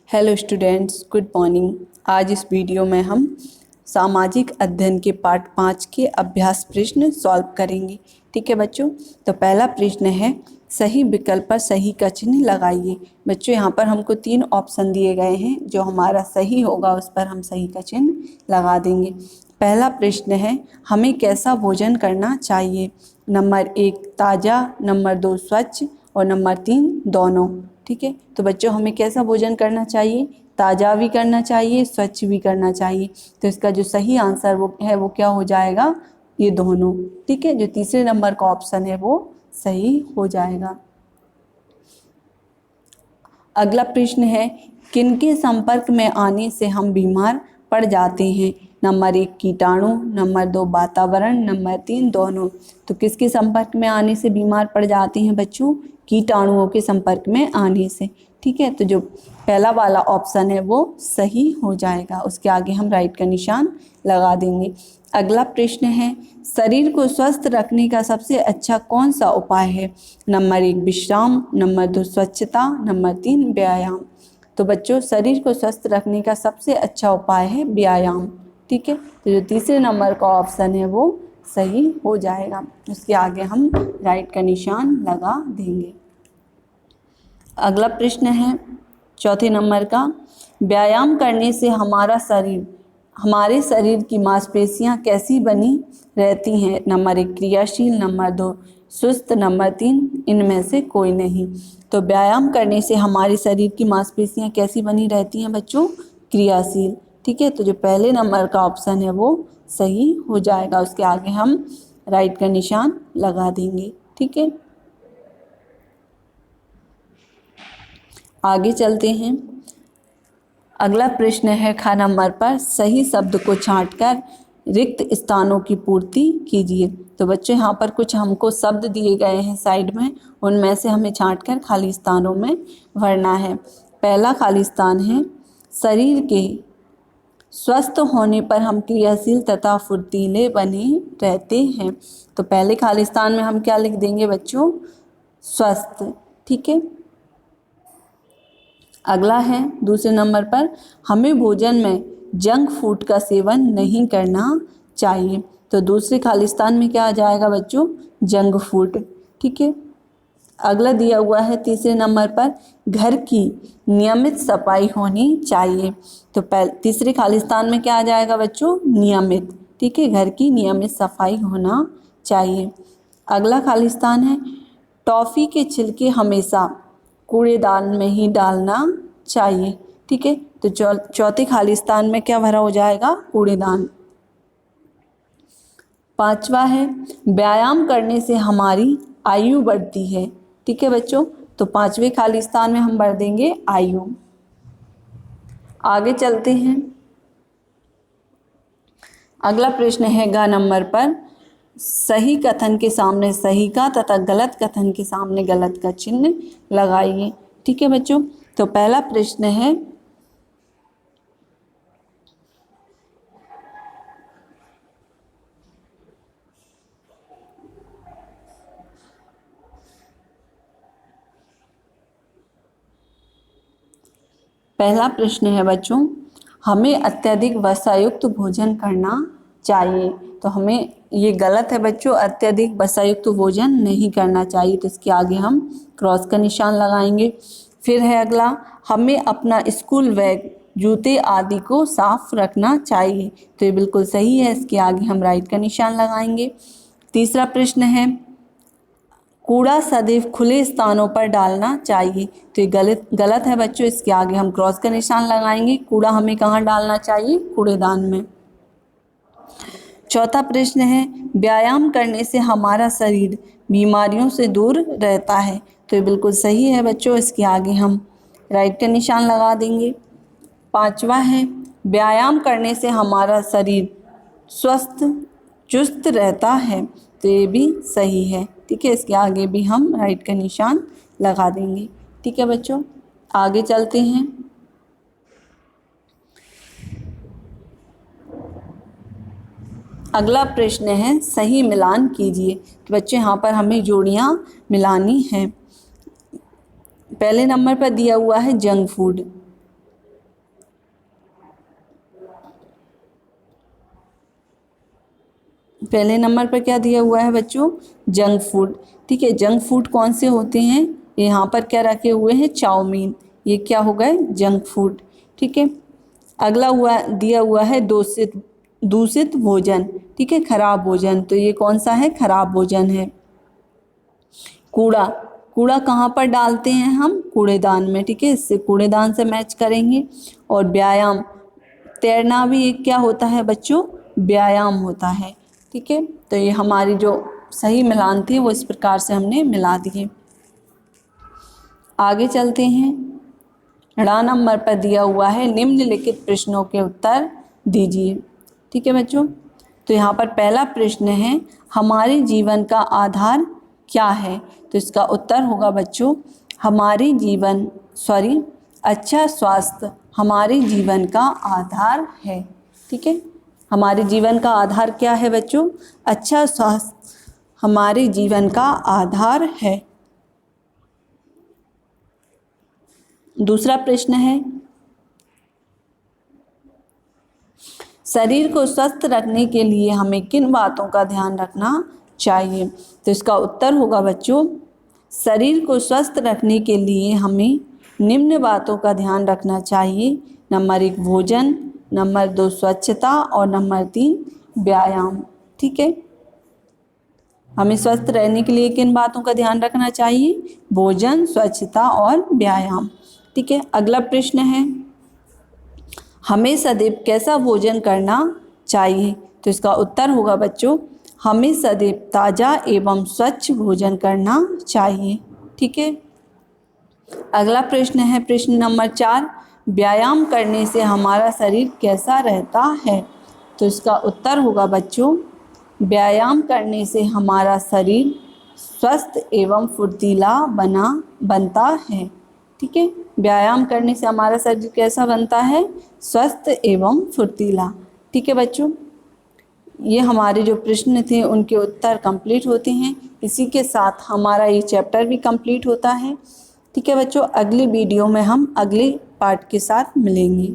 Hello students, good morning. आज इस video में हम सामाजिक अध्ययन के पार्ट 5 के अभ्यास प्रश्न सॉल्व करेंगे। ठीक है बच्चों, तो पहला प्रश्न है सही विकल्प पर सही का चिन्ह लगाइए। बच्चों यहाँ पर हमको 3 ऑप्शन दिए गए हैं, जो हमारा सही होगा उस पर हम सही का चिन्ह लगा देंगे। पहला प्रश्न है हमें कैसा भोजन करना चाहिए। नंबर 1 ताज़ा, नंबर 2 स्वच्छ और नंबर 3 दोनों। ठीक है, तो बच्चों हमें कैसा भोजन करना चाहिए, ताज़ा भी करना चाहिए, स्वच्छ भी करना चाहिए। तो इसका जो सही आंसर वो क्या हो जाएगा, ये दोनों। ठीक है, जो तीसरे नंबर का ऑप्शन है वो सही हो जाएगा। अगला प्रश्न है किनके संपर्क में आने से हम बीमार पड़ जाते हैं। नंबर 1 कीटाणु, नंबर 2 वातावरण, नंबर 3 दोनों। तो किसके संपर्क में आने से बीमार पड़ जाते हैं बच्चों, कीटाणुओं के संपर्क में आने से। ठीक है, तो जो पहला वाला ऑप्शन है वो सही हो जाएगा, उसके आगे हम राइट का निशान लगा देंगे। अगला प्रश्न है शरीर को स्वस्थ रखने का सबसे अच्छा कौन सा उपाय है। नंबर 1 विश्राम, नंबर 2 स्वच्छता, नंबर 3 व्यायाम। तो बच्चों शरीर को स्वस्थ रखने का सबसे अच्छा उपाय है व्यायाम। ठीक है, तो जो तीसरे नंबर का ऑप्शन है वो सही हो जाएगा, उसके आगे हम राइट का निशान लगा देंगे। अगला प्रश्न है चौथे नंबर का व्यायाम करने से हमारे शरीर की मांसपेशियां कैसी बनी रहती हैं। नंबर 1 क्रियाशील, नंबर 2 सुस्त, नंबर 3 इनमें से कोई नहीं। तो व्यायाम करने से हमारे शरीर की मांसपेशियां कैसी बनी रहती हैं बच्चों, क्रियाशील। ठीक है, तो जो पहले नंबर का ऑप्शन है वो सही हो जाएगा, उसके आगे हम राइट का निशान लगा देंगे। ठीक है, आगे चलते हैं। अगला प्रश्न है ख नंबर पर सही शब्द को छांटकर रिक्त स्थानों की पूर्ति कीजिए। तो बच्चों यहाँ पर कुछ हमको शब्द दिए गए हैं साइड में, उनमें से हमें छांटकर खाली स्थानों में भरना है। पहला खाली स्थान है शरीर के स्वस्थ होने पर हम क्रियाशील तथा फुर्तीले बने रहते हैं। तो पहले खाली स्थान में हम क्या लिख देंगे बच्चों, स्वस्थ। ठीक है, अगला है दूसरे नंबर पर हमें भोजन में जंक फूड का सेवन नहीं करना चाहिए। तो दूसरे खालिस्तान में क्या आ जाएगा बच्चों, जंक फूड। ठीक है, अगला दिया हुआ है तीसरे नंबर पर घर की नियमित सफाई होनी चाहिए। तो तीसरे खालिस्तान में क्या आ जाएगा बच्चों, नियमित। ठीक है, घर की नियमित सफाई होना चाहिए। अगला खालिस्तान है टॉफ़ी के छिलके हमेशा कूड़ेदान में ही डालना चाहिए। ठीक है, तो चौथे खालिस्तान में क्या भरा हो जाएगा, कूड़ेदान। पांचवा है व्यायाम करने से हमारी आयु बढ़ती है। ठीक है बच्चों, तो पांचवें खालिस्तान में हम भर देंगे आयु। आगे चलते हैं। अगला प्रश्न है ग नंबर पर सही कथन के सामने सही का तथा गलत कथन के सामने गलत का चिन्ह लगाइए। ठीक है बच्चों, तो पहला प्रश्न है बच्चों हमें अत्यधिक वसायुक्त भोजन करना चाहिए। तो हमें ये गलत है बच्चों, अत्यधिक वसायुक्त भोजन नहीं करना चाहिए, तो इसके आगे हम क्रॉस का निशान लगाएंगे। फिर है अगला हमें अपना स्कूल बैग, जूते आदि को साफ रखना चाहिए। तो ये बिल्कुल सही है, इसके आगे हम राइट का निशान लगाएंगे। तीसरा प्रश्न है कूड़ा सदैव खुले स्थानों पर डालना चाहिए। तो ये गलत है बच्चों, इसके आगे हम क्रॉस का निशान लगाएंगे। कूड़ा हमें कहाँ डालना चाहिए, कूड़ेदान में। चौथा प्रश्न है व्यायाम करने से हमारा शरीर बीमारियों से दूर रहता है। तो ये बिल्कुल सही है बच्चों, इसके आगे हम राइट का निशान लगा देंगे। पांचवा है व्यायाम करने से हमारा शरीर स्वस्थ चुस्त रहता है। तो ये भी सही है। ठीक है, इसके आगे भी हम राइट का निशान लगा देंगे। ठीक है बच्चों, आगे चलते हैं। अगला प्रश्न है सही मिलान कीजिए। तो बच्चों यहाँ पर हमें जोड़ियाँ मिलानी हैं। पहले नंबर पर दिया हुआ है जंक फूड, पहले नंबर पर क्या दिया हुआ है बच्चों, जंक फूड। ठीक है, जंक फूड कौन से होते हैं, यहाँ पर क्या रखे हुए हैं, चाउमीन, ये क्या हो गए, जंक फूड। ठीक है, अगला दिया हुआ है दूषित भोजन। ठीक है, खराब भोजन, तो ये कौन सा है, खराब भोजन है। कूड़ा, कूड़ा कहाँ पर डालते हैं हम, कूड़ेदान में। ठीक है, इससे कूड़ेदान से मैच करेंगे। और व्यायाम, तैरना भी एक क्या होता है बच्चों, व्यायाम होता है। ठीक है, तो ये हमारी जो सही मिलान थी वो इस प्रकार से हमने मिला दिए। आगे चलते हैं। ड़ा नंबर पर दिया हुआ है निम्नलिखित प्रश्नों के उत्तर दीजिए। ठीक है बच्चों, तो यहाँ पर पहला प्रश्न है हमारे जीवन का आधार क्या है, तो इसका उत्तर होगा बच्चों अच्छा स्वास्थ्य हमारे जीवन का आधार है। ठीक है, हमारे जीवन का आधार क्या है बच्चों, अच्छा स्वास्थ्य हमारे जीवन का आधार है। दूसरा प्रश्न है शरीर को स्वस्थ रखने के लिए हमें किन बातों का ध्यान रखना चाहिए, तो इसका उत्तर होगा बच्चों शरीर को स्वस्थ रखने के लिए हमें निम्न बातों का ध्यान रखना चाहिए। नंबर 1 भोजन, नंबर 2 स्वच्छता और नंबर 3 व्यायाम। ठीक है, हमें स्वस्थ रहने के लिए किन बातों का ध्यान रखना चाहिए, भोजन, स्वच्छता और व्यायाम। ठीक है, अगला प्रश्न है हमें सदैव कैसा भोजन करना चाहिए, तो इसका उत्तर होगा बच्चों हमें सदैव ताज़ा एवं स्वच्छ भोजन करना चाहिए। ठीक है, अगला प्रश्न है प्रश्न नंबर 4 व्यायाम करने से हमारा शरीर कैसा रहता है, तो इसका उत्तर होगा बच्चों व्यायाम करने से हमारा शरीर स्वस्थ एवं फुर्तीला बनता है। ठीक है, व्यायाम करने से हमारा शरीर कैसा बनता है, स्वस्थ एवं फुर्तीला। ठीक है बच्चों, ये हमारे जो प्रश्न थे उनके उत्तर कंप्लीट होते हैं। इसी के साथ हमारा ये चैप्टर भी कंप्लीट होता है। ठीक है बच्चों, अगली वीडियो में हम अगले पार्ट के साथ मिलेंगे।